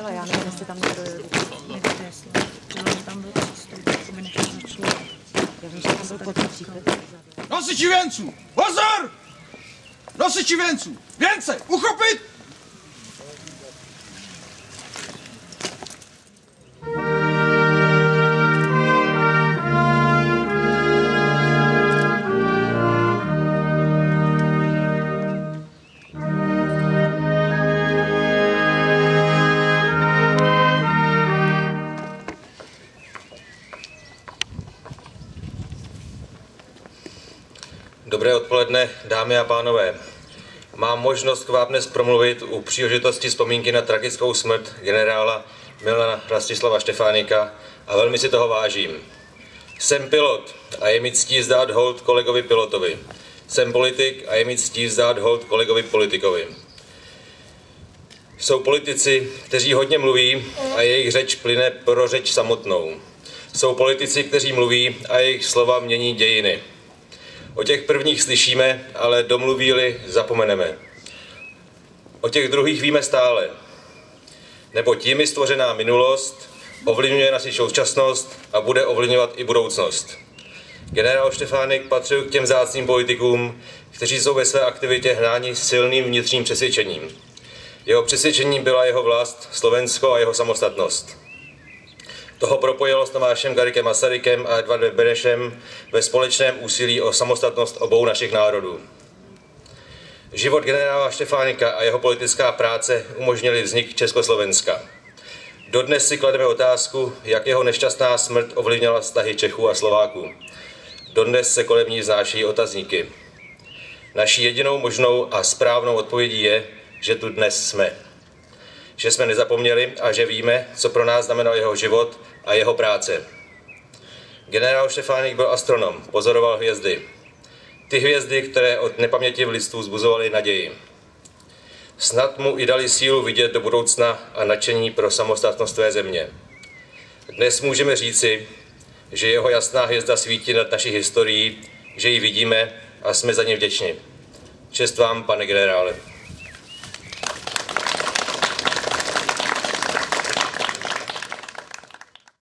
byla, já nevím, jestli tam někdo je. Nevíte, jestli tam byl přístup, jako by nešlo začalo. Já vím, že tam byl podříklad. Nosiči věnců! Pozor! Nosiči věnců! Věnce! Uchopit! Dobré odpoledne, dámy a pánové. Mám možnost k vám dnes promluvit u příležitosti vzpomínky na tragickou smrt generála Milana Rastislava Štefánika a velmi si toho vážím. Jsem pilot a je mi ctí vzdát hold kolegovi pilotovi. Jsem politik a je mi ctí vzdát hold kolegovi politikovi. Jsou politici, kteří hodně mluví a jejich řeč plyne pro řeč samotnou. Jsou politici, kteří mluví a jejich slova mění dějiny. O těch prvních slyšíme, ale domluví-li, zapomeneme. O těch druhých víme stále. Neboť jimi stvořená minulost ovlivňuje naši současnost a bude ovlivňovat i budoucnost. Generál Štefánik patřil k těm vzácným politikům, kteří jsou ve své aktivitě hnáni silným vnitřním přesvědčením. Jeho přesvědčením byla jeho vlast, Slovensko a jeho samostatnost. Toho propojilo s Tomášem Garrigue Masarykem a Edvardem Benešem ve společném úsilí o samostatnost obou našich národů. Život generála Štefánika a jeho politická práce umožnili vznik Československa. Dodnes si klademe otázku, jak jeho nešťastná smrt ovlivnila vztahy Čechů a Slováků. Dodnes se kolem ní vznáší otazníky. Naší jedinou možnou a správnou odpovědí je, že tu dnes jsme. Že jsme nezapomněli a že víme, co pro nás znamenal jeho život a jeho práce. Generál Štefánik byl astronom, pozoroval hvězdy. Ty hvězdy, které od nepaměti v lidstvu vzbuzovaly naději. Snad mu i dali sílu vidět do budoucna a nadšení pro samostatnost své země. Dnes můžeme říci, že jeho jasná hvězda svítí nad naší historií, že ji vidíme a jsme za ní vděční. Čest vám, pane generále.